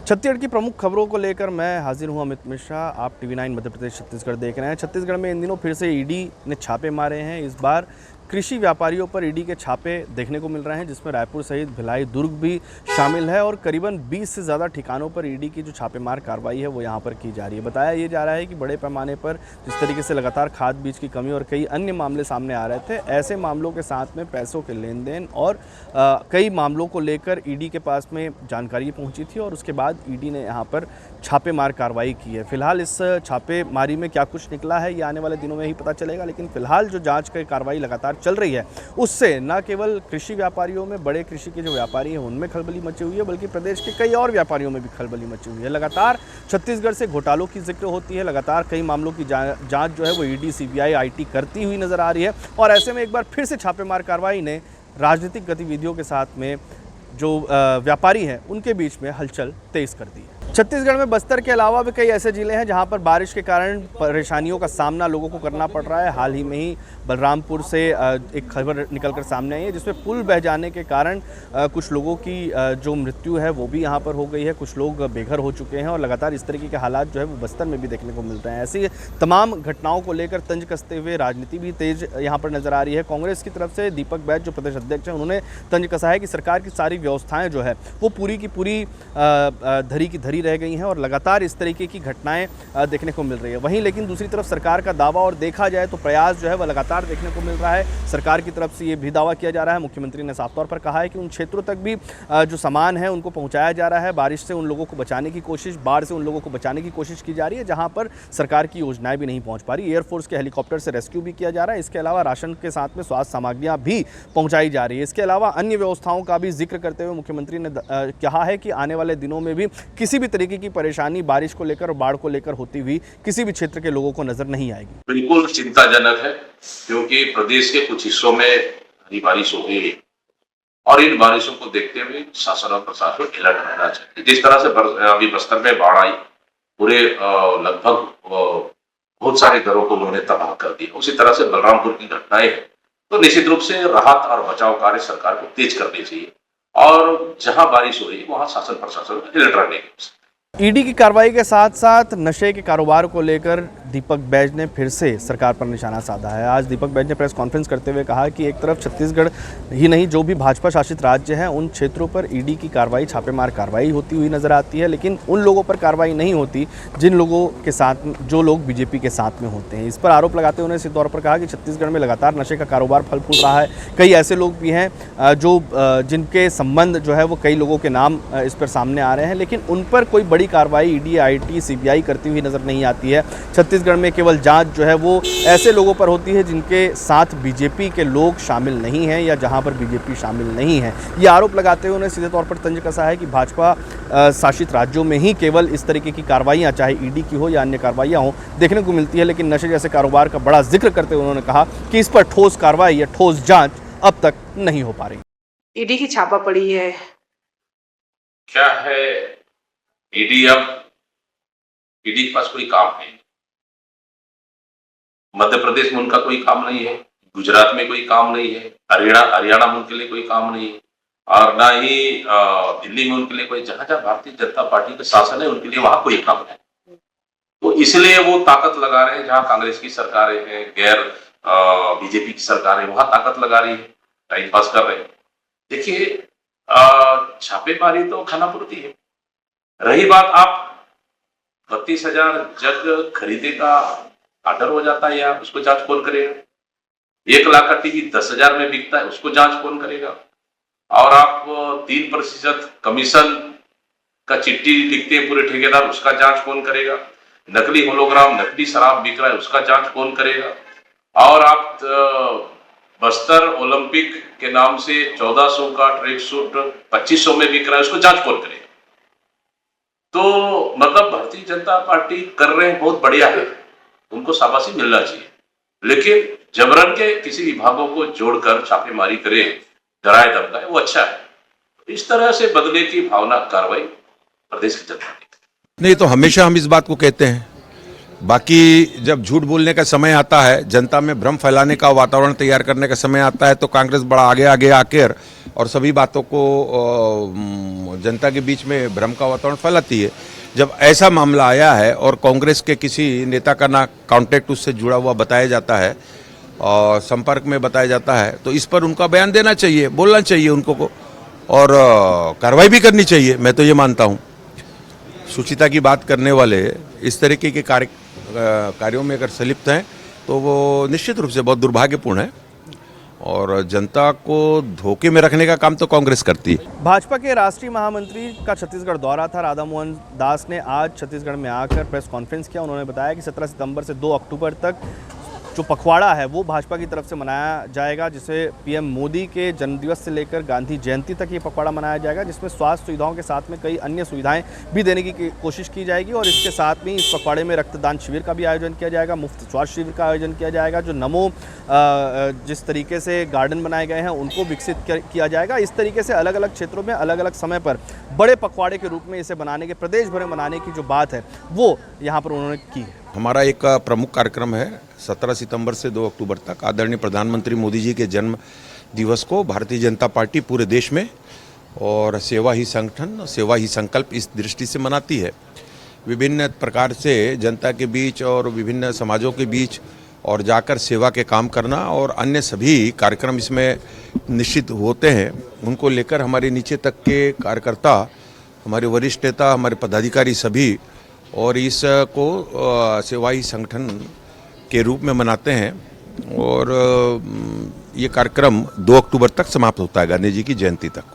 छत्तीसगढ़ की प्रमुख खबरों को लेकर मैं हाजिर हूं अमित मिश्रा। आप टीवी9 मध्य प्रदेश छत्तीसगढ़ देख रहे हैं। छत्तीसगढ़ में इन दिनों फिर से ईडी ने छापे मारे हैं। इस बार कृषि व्यापारियों पर ईडी के छापे देखने को मिल रहे हैं, जिसमें रायपुर सहित भिलाई, दुर्ग भी शामिल है और करीबन 20 से ज़्यादा ठिकानों पर ईडी की जो छापेमार कार्रवाई है वो यहाँ पर की जा रही है। बताया ये जा रहा है कि बड़े पैमाने पर जिस तरीके से लगातार खाद बीज की कमी और कई अन्य मामले सामने आ रहे थे, ऐसे मामलों के साथ में पैसों के लेन देन और कई मामलों को लेकर ईडी के पास में जानकारी पहुँची थी और उसके बाद ईडी ने यहाँ पर छापेमार कार्रवाई की है। फिलहाल इस छापेमारी में क्या कुछ निकला है ये आने वाले दिनों में ही पता चलेगा, लेकिन फिलहाल जो जांच की कार्रवाई लगातार चल रही है उससे न केवल कृषि व्यापारियों में, बड़े कृषि के जो व्यापारी हैं उनमें खलबली मची हुई है, बल्कि प्रदेश के कई और व्यापारियों में भी खलबली मची हुई है। लगातार छत्तीसगढ़ से घोटालों की जिक्र होती है, लगातार कई मामलों की जांच जो है वो ईडी, सीबीआई, आईटी करती हुई नजर आ रही है और ऐसे में एक बार फिर से छापेमार कार्रवाई ने राजनीतिक गतिविधियों के साथ में जो व्यापारी हैं उनके बीच में हलचल तेज कर दी है। छत्तीसगढ़ में बस्तर के अलावा भी कई ऐसे जिले हैं जहां पर बारिश के कारण परेशानियों का सामना लोगों को करना पड़ रहा है। हाल ही में ही बलरामपुर से एक खबर निकलकर सामने आई है जिसमें पुल बह जाने के कारण कुछ लोगों की जो मृत्यु है वो भी यहां पर हो गई है। कुछ लोग बेघर हो चुके हैं और लगातार इस तरीके के हालात जो है वो बस्तर में भी देखने को मिल रहे हैं। ऐसी तमाम घटनाओं को लेकर तंज कसते हुए राजनीति भी तेज यहाँ पर नजर आ रही है। कांग्रेस की तरफ से दीपक बैज जो प्रदेश अध्यक्ष हैं उन्होंने तंज कसा है कि सरकार की सारी व्यवस्थाएं जो है वो पूरी की पूरी धरी की धरी रह गई हैं और लगातार इस तरीके की घटनाएं देखने को मिल रही है। वहीं लेकिन दूसरी तरफ सरकार का दावा और देखा जाए तो प्रयास जो है वह लगातार देखने को मिल रहा है। सरकार की तरफ से ये भी दावा किया जा रहा है, मुख्यमंत्री ने साफ तौर पर कहा है कि उन क्षेत्रों तक भी जो सामान है उनको पहुंचाया जा रहा है। बारिश से उन लोगों को बचाने की कोशिश, बाढ़ से उन लोगों को बचाने की कोशिश की जा रही है जहां पर सरकार की योजनाएं भी नहीं पहुंच पा रही। एयरफोर्स के हेलीकॉप्टर से रेस्क्यू भी किया जा रहा है। इसके अलावा राशन के साथ में स्वास्थ्य सामग्रियां भी पहुंचाई जा रही है। इसके अलावा अन्य व्यवस्थाओं का भी जिक्र करते हुए मुख्यमंत्री ने कहा है कि आने वाले दिनों में भी किसी भी तरीके की परेशानी बारिश को लेकर और बाढ़ को लेकर होती हुई किसी भी क्षेत्र के लोगों को नजर नहीं आएगी। बिल्कुल चिंताजनक है, क्योंकि प्रदेश के कुछ हिस्सों में भारी बारिश हो गई है और इन बारिशों को देखते हुए शासन और प्रशासन अलर्ट रहना चाहिए। जिस तरह से अभी बस्तर में बाढ़ आई, पूरे लगभग बहुत सारे घरों को उन्होंने तबाह कर दिया, उसी तरह से बलरामपुर की घटनाएं हैं, तो निश्चित रूप से राहत और बचाव कार्य सरकार को तेज करनी चाहिए और जहां बारिश हो रही है वहां शासन प्रशासन अलर्ट रहने की। ईडी की कार्रवाई के साथ साथ नशे के कारोबार को लेकर दीपक बैज ने फिर से सरकार पर निशाना साधा है। आज दीपक बैज ने प्रेस कॉन्फ्रेंस करते हुए कहा कि एक तरफ छत्तीसगढ़ ही नहीं, जो भी भाजपा शासित राज्य हैं उन क्षेत्रों पर ईडी की कार्रवाई, छापेमार कार्रवाई होती हुई नजर आती है, लेकिन उन लोगों पर कार्रवाई नहीं होती जिन लोगों के साथ, जो लोग बीजेपी के साथ में होते हैं। इस पर आरोप लगाते हुए उन्होंने सीधे तौर पर कहा कि छत्तीसगढ़ में लगातार नशे का कारोबार फल फूल रहा है। कई ऐसे लोग भी हैं जो जिनके संबंध जो है वो कई लोगों के नाम इस पर सामने आ रहे हैं, लेकिन उन पर कोई बड़ी कार्रवाई ईडी, आईटी, सीबीआई करती हुई नजर नहीं आती है। छत्तीसगढ़ में केवल जांच जो है वो ऐसे लोगों पर होती है जिनके साथ बीजेपी के लोग शामिल नहीं हैं या जहां पर बीजेपी शामिल नहीं है। ये आरोप लगाते हुए उन्होंने सीधे तौर पर तंज कसा है कि भाजपा शासित राज्यों में ही केवल इस तरीके की कार्रवाइयां, चाहे ईडी की हो या अन्य कार्रवाइयां हो, देखने को मिलती है, लेकिन नशे जैसे कारोबार का बड़ा जिक्र करते हुए उन्होंने कहा कि इस पर ठोस कार्रवाई या ठोस जांच अब तक नहीं हो पा रही। ईडी की छापा पड़ी है, क्या है ईडी? अब ईडी के पास कोई काम है, मध्य प्रदेश में उनका कोई काम नहीं है, गुजरात में कोई काम नहीं है, हरियाणा में उनके लिए कोई काम नहीं है और ना ही दिल्ली में उनके लिए कोई, जहां जहां भारतीय जनता पार्टी का शासन है उनके लिए वहां कोई काम है। तो इसलिए वो ताकत लगा रहे हैं, जहां कांग्रेस की सरकारें हैं, गैर बीजेपी की सरकार है, वहां ताकत लगा रही है, टाइम पास कर रहे हैं। देखिए, छापेमारी तो खानापुरती है। रही बात, आप 32,000 जग खरीदे का ऑर्डर हो जाता है, या उसको जांच कौन करेगा? 1 लाख का टीवी 10,000 में बिकता है, उसको जांच कौन करेगा? और आप 3% कमीशन का चिट्ठी लिखते हैं पूरे ठेकेदार, उसका जांच कौन करेगा? नकली होलोग्राम, नकली शराब बिक रहा है, उसका जांच कौन करेगा? और आप बस्तर ओलंपिक के नाम से 1400 का ट्रैक सूट 2500 में बिक रहा है, उसको जांच कौन करेगा? तो मतलब भारतीय जनता पार्टी कर रहे हैं, बहुत बढ़िया है, उनको शाबाशी मिलना चाहिए, लेकिन जबरन के किसी विभागों को जोड़कर छापेमारी करे, डराए धमकाए, वो अच्छा है। इस तरह से बदले की भावना कार्रवाई प्रदेश की जनता की नहीं, तो हमेशा हम इस बात को कहते हैं बाकी जब झूठ बोलने का समय आता है, जनता में भ्रम फैलाने का वातावरण तैयार करने का समय आता है, तो कांग्रेस बड़ा आगे आगे आकर और सभी बातों को जनता के बीच में भ्रम का वातावरण फैलाती है। जब ऐसा मामला आया है और कांग्रेस के किसी नेता का ना कॉन्टैक्ट उससे जुड़ा हुआ बताया जाता है और संपर्क में बताया जाता है, तो इस पर उनका बयान देना चाहिए, बोलना चाहिए उनको को, और कार्रवाई भी करनी चाहिए। मैं तो ये मानता हूँ शुचिता की बात करने वाले इस तरीके के कार्यों में अगर संलिप्त हैं तो वो निश्चित रूप से बहुत दुर्भाग्यपूर्ण है और जनता को धोखे में रखने का काम तो कांग्रेस करती है। भाजपा के राष्ट्रीय महामंत्री का छत्तीसगढ़ दौरा था। राधा मोहन दास ने आज छत्तीसगढ़ में आकर प्रेस कॉन्फ्रेंस किया। उन्होंने बताया कि 17 सितंबर से 2 अक्टूबर तक जो पखवाड़ा है वो भाजपा की तरफ से मनाया जाएगा, जिसे पीएम मोदी के जन्मदिवस से लेकर गांधी जयंती तक ये पखवाड़ा मनाया जाएगा, जिसमें स्वास्थ्य सुविधाओं के साथ में कई अन्य सुविधाएं भी देने की कोशिश की जाएगी। और इसके साथ में इस पखवाड़े में रक्तदान शिविर का भी आयोजन किया जाएगा, मुफ्त स्वास्थ्य शिविर का आयोजन किया जाएगा। जो नमो जिस तरीके से गार्डन बनाए गए हैं उनको विकसित किया जाएगा। इस तरीके से अलग अलग क्षेत्रों में अलग अलग समय पर बड़े पखवाड़े के रूप में इसे बनाने के, प्रदेश भर में मनाने की जो बात है वो यहाँ पर उन्होंने की है। हमारा एक प्रमुख कार्यक्रम है 17 सितंबर से 2 अक्टूबर तक आदरणीय प्रधानमंत्री मोदी जी के जन्म दिवस को भारतीय जनता पार्टी पूरे देश में और सेवा ही संगठन, सेवा ही संकल्प इस दृष्टि से मनाती है। विभिन्न प्रकार से जनता के बीच और विभिन्न समाजों के बीच और जाकर सेवा के काम करना और अन्य सभी कार्यक्रम इसमें निश्चित होते हैं। उनको लेकर हमारे नीचे तक के कार्यकर्ता, हमारे वरिष्ठ नेता, हमारे पदाधिकारी सभी और इसको सेवाई संगठन के रूप में मनाते हैं और ये कार्यक्रम 2 अक्टूबर तक समाप्त होता है, गांधी जी की जयंती तक।